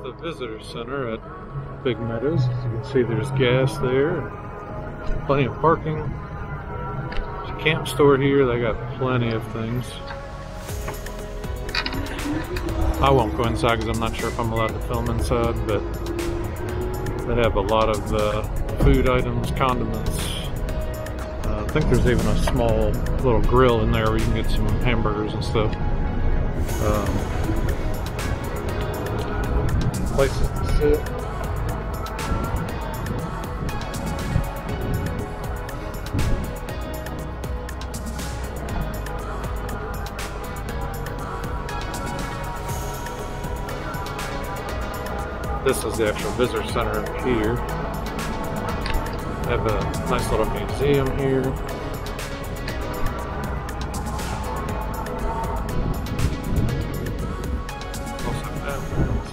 the visitor center at Big Meadows. As you can see, there's gas there, and plenty of parking. There's a camp store here. They got plenty of things. I won't go inside because I'm not sure if I'm allowed to film inside, but they have a lot of food items, condiments. I think there's even a small little grill in there where you can get some hamburgers and stuff. Places to sit. This is the actual visitor center up here. They have a nice little museum here. Also bathrooms.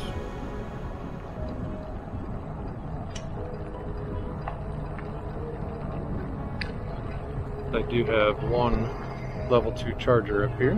They do have one level 2 charger up here.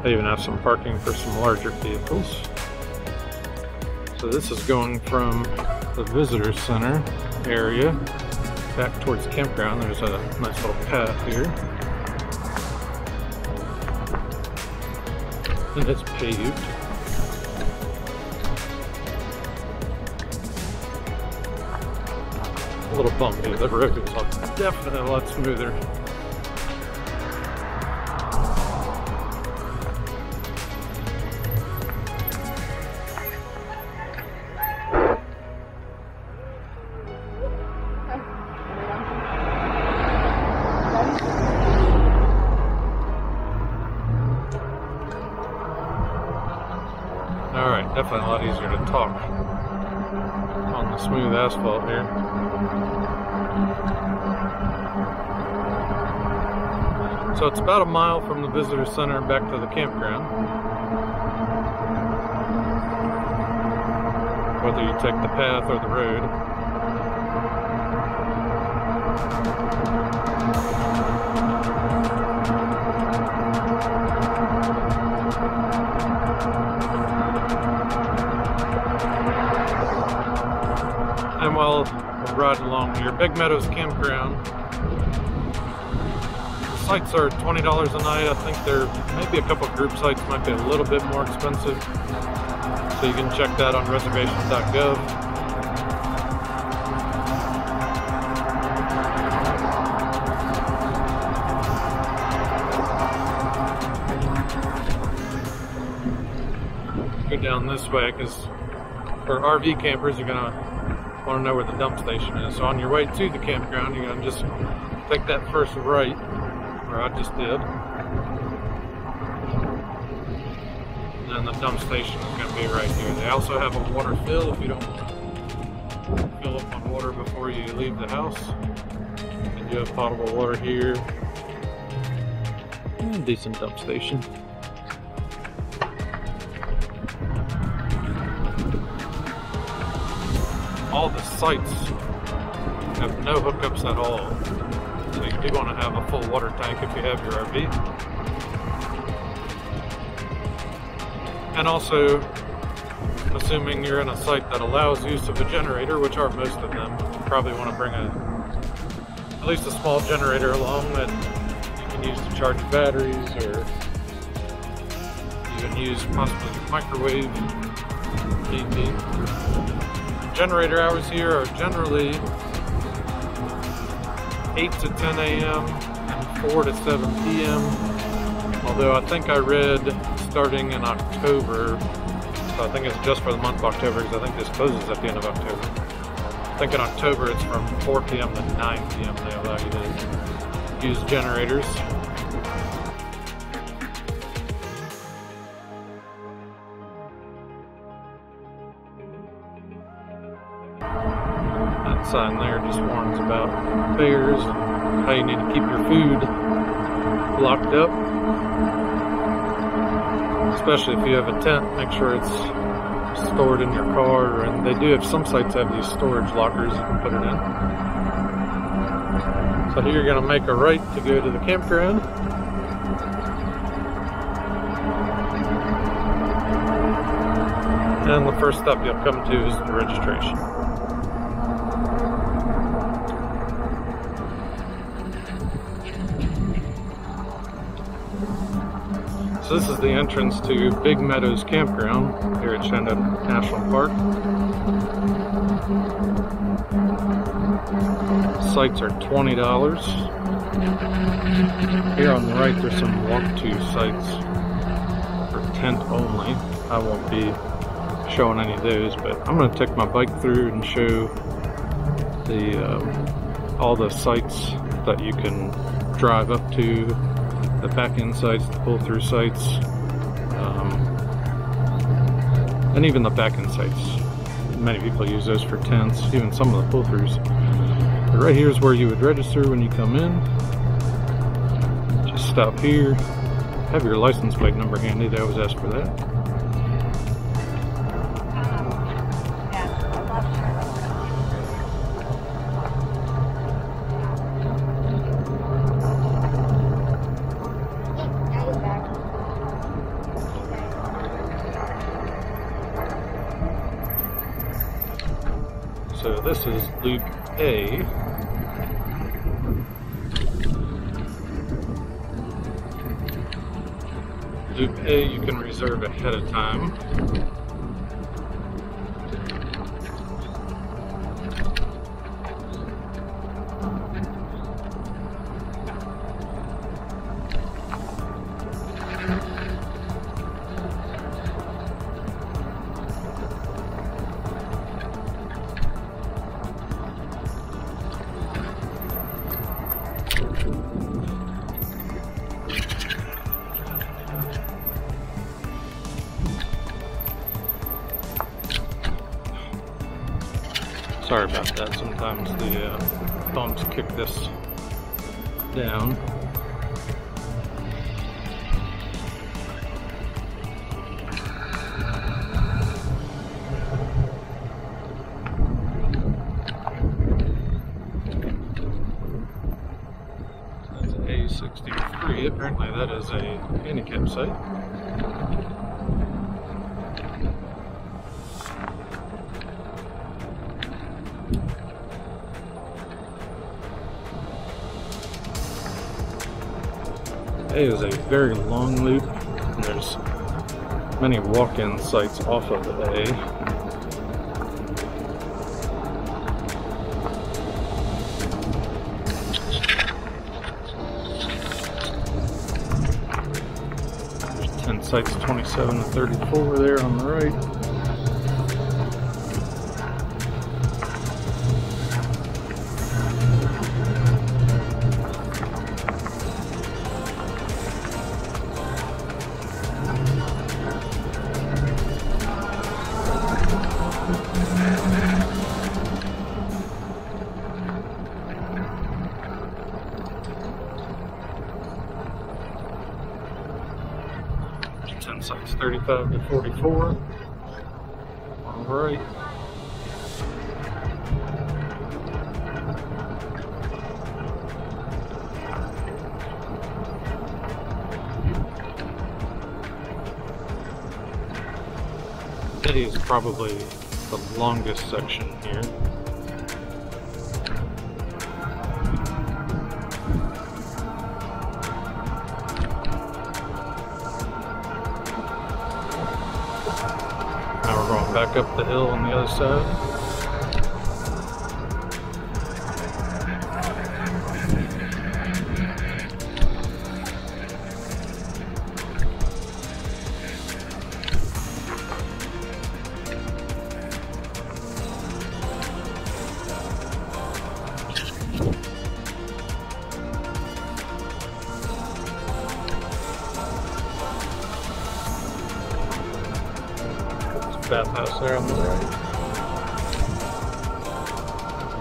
They even have some parking for some larger vehicles. So this is going from the visitor center area back towards the campground. There's a nice little path here. And it's paved. A little bumpy. The road is definitely a lot smoother. Alright, definitely a lot easier to talk on the smooth asphalt here. So it's about a mile from the visitor center back to the campground. Whether you take the path or the road. And while we're riding along here, Big Meadows Campground, the sites are $20 a night. I think there may be a couple of group sites might be a little bit more expensive. So you can check that on reservations.gov. Go down this way because for RV campers, you're gonna want to know where the dump station is. So on your way to the campground, you're gonna just take that first right, where I just did. And then the dump station is gonna be right here. They also have a water fill if you don't fill up on water before you leave the house. And you have potable water here. And a decent dump station. All the sites have no hookups at all. So you do want to have a full water tank if you have your RV. And also, assuming you're in a site that allows use of a generator, which are most of them, you probably want to bring at least a small generator along that you can use to charge your batteries, or even use possibly your microwave if need be. Generator hours here are generally 8 to 10 a.m. and 4 to 7 p.m. Although I think I read starting in October, so I think it's just for the month of October because I think this closes at the end of October. I think in October it's from 4 p.m. to 9 p.m. they allow you to use generators. That sign there just warns about bears and how you need to keep your food locked up. especially if you have a tent, make sure it's stored in your car, and they do have, some sites have these storage lockers you can put it in. So here you're going to make a right to go to the campground. And the first stop you'll come to is the registration. So this is the entrance to Big Meadows Campground here at Shenandoah National Park. Sites are $20. Here on the right there's some walk-to sites for tent only. I won't be showing any of those, but I'm going to take my bike through and show the all the sites that you can drive up to, the back-end sites, the pull-through sites, and even the back-end sites. Many people use those for tents, even some of the pull-throughs. But right here is where you would register when you come in. Just stop here. Have your license plate number handy. They always ask for that. So this is Loop A. Loop A you can reserve ahead of time. Sorry about that, sometimes the bumps kick this down. That's A63, apparently that is a handicap site. A is a very long loop, and there's many walk-in sites off of A. There's 10 sites, 27 to 34 there on the right. Sites 35 to 44. All right. A is probably the longest section here. Back up the hill on the other side. Bathhouse there on the right.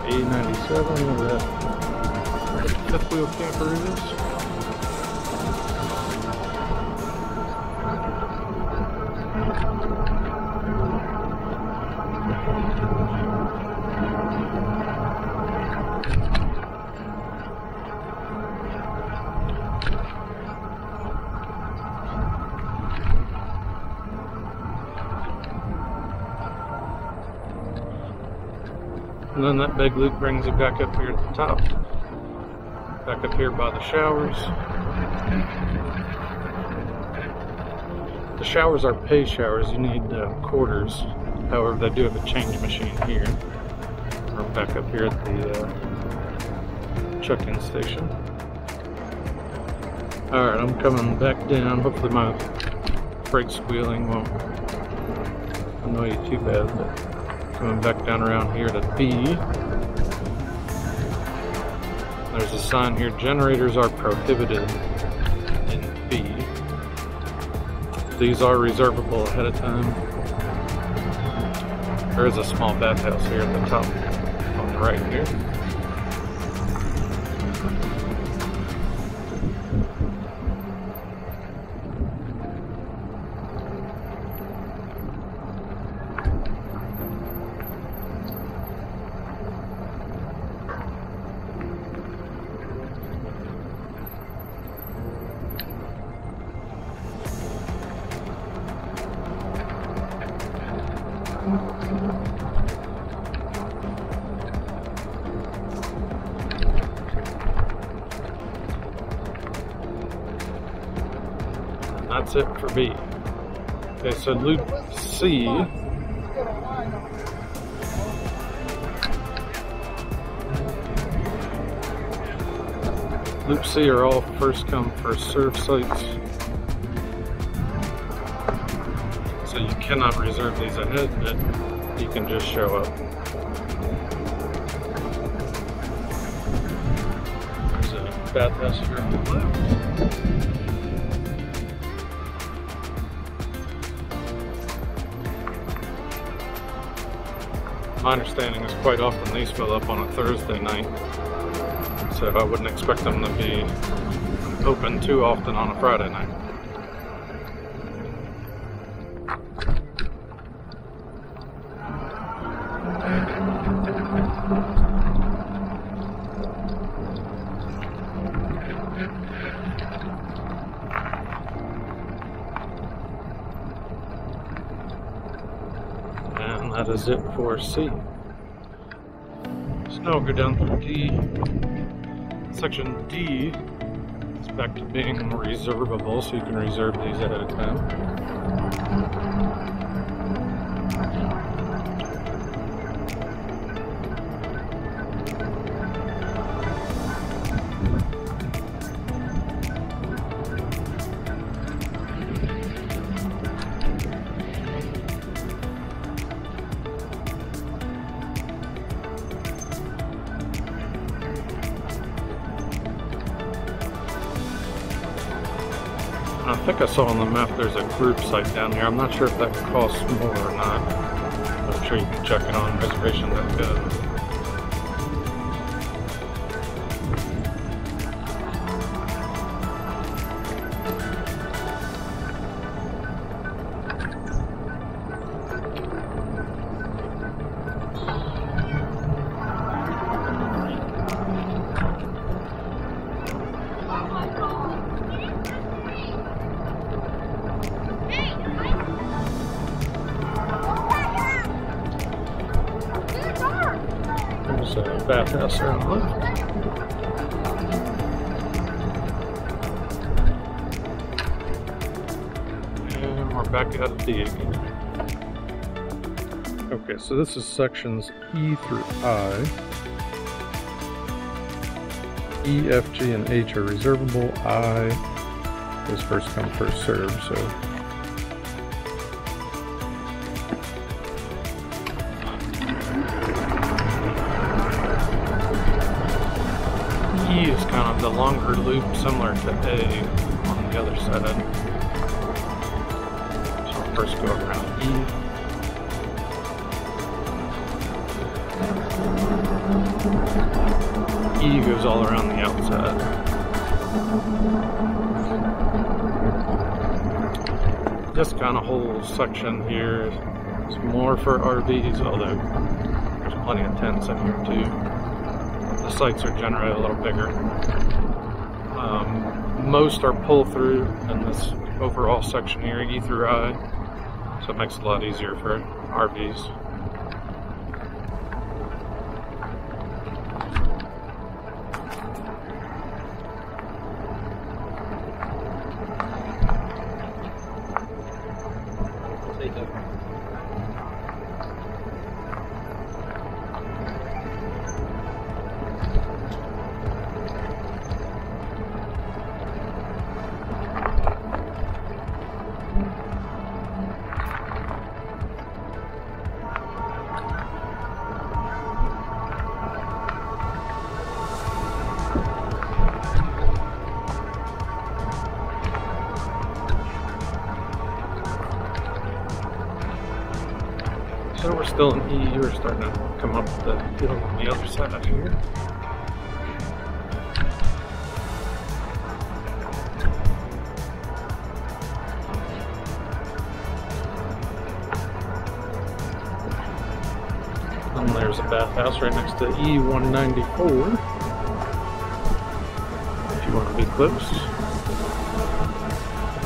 A97, where that fifth wheel camper is. And then that big loop brings it back up here at the top. Back up here by the showers. The showers are pay showers. You need quarters. However, they do have a change machine here. We're back up here at the check-in station. Alright, I'm coming back down. Hopefully my brake squealing won't annoy you too bad, but coming back down around here to B. There's a sign here, generators are prohibited in B. These are reservable ahead of time. There is a small bathhouse here at the top on the right here. That's it for B. Okay, so loop C. Loop C are all first come, first serve sites. So you cannot reserve these ahead, but you can just show up. There's a bathhouse here on the left. My understanding is quite often these fill up on a Thursday night, so I wouldn't expect them to be open too often on a Friday night. That is it for C. So now we'll go down to D. Section D is back to being reservable, so you can reserve these ahead of time. I think I saw on the map there's a group site down here. I'm not sure if that costs more or not. I'm sure you can check it on reservation.gov. There's a bathhouse there on the left. And we're back out of D again. Okay, so this is sections E through I. E, F, G, and H are reservable. I is first come, first serve, so E is kind of the longer loop, similar to A on the other side. So I'll first go around E. E goes all around the outside. This kind of whole section here is more for RVs, although there's plenty of tents in here too. The sites are generally a little bigger. Most are pull through in this overall section here, E through I, so it makes it a lot easier for RVs. So we're still in E. We're starting to come up the hill on the other side here. And there's a bathhouse right next to E194. If you want to be close.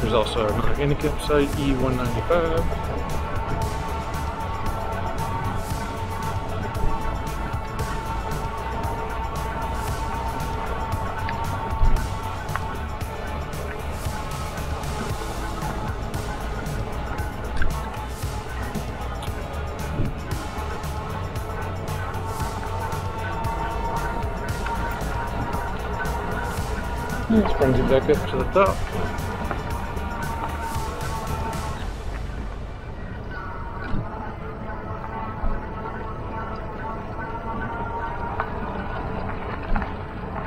There's also another handicap site, E195. This brings you back up to the top.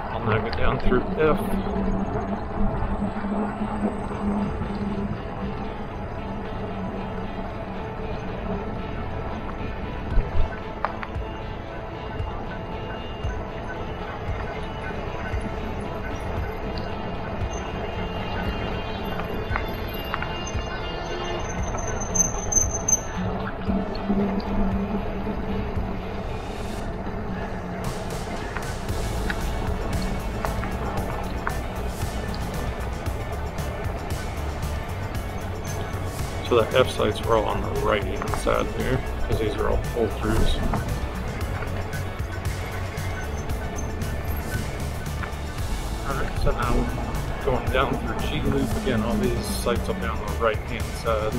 I'll now go down through F. So the F sites were all on the right hand side here, because these are all pull-throughs. Alright, so now going down through G Loop again, all these sites will be on the right hand side.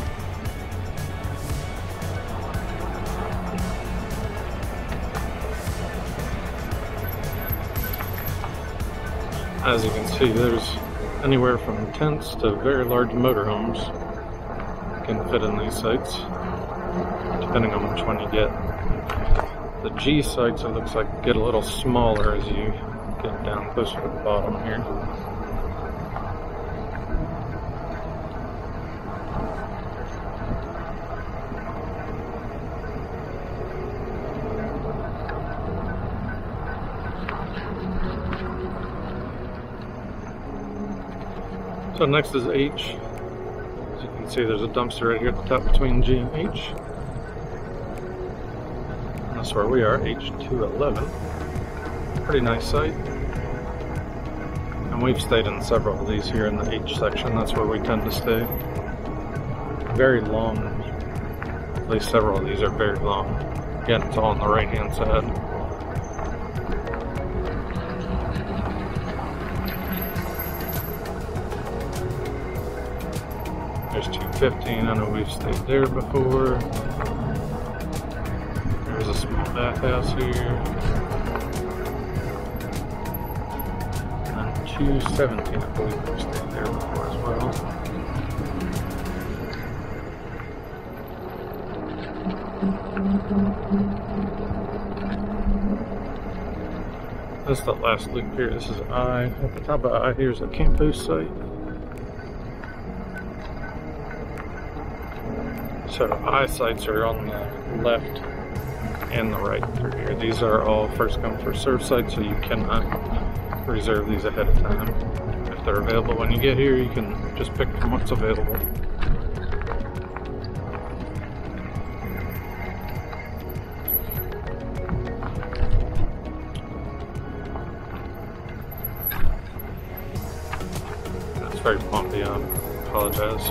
As you can see, there's anywhere from tents to very large motorhomes can fit in these sites, depending on which one you get. The G sites, it looks like, get a little smaller as you get down closer to the bottom here. So next is H. As you can see, there's a dumpster right here at the top between G and H. And that's where we are, H211. Pretty nice site. And we've stayed in several of these here in the H section. That's where we tend to stay. Very long. At least several of these are very long. Again, it's all on the right hand side. There's 215, I know we've stayed there before. There's a small bathhouse here. And 217, I believe we've stayed there before as well. That's the last loop here. This is I. At the top of I, here's a camp host site. So I sites are on the left and the right through here. These are all first come first served sites, so you cannot reserve these ahead of time. If they're available when you get here, you can just pick from what's available. It's very bumpy, I apologize.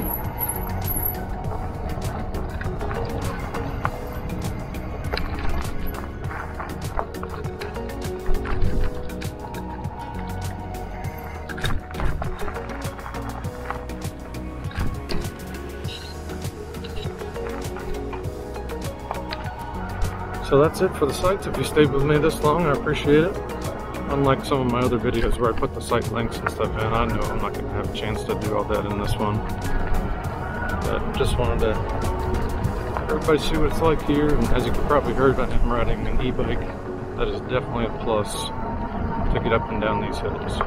So that's it for the sites. If you stayed with me this long, I appreciate it. Unlike some of my other videos where I put the site links and stuff in, I know I'm not going to have a chance to do all that in this one. But just wanted to let everybody see what it's like here. And as you can probably heard, I am riding an e-bike. That is definitely a plus to get up and down these hills.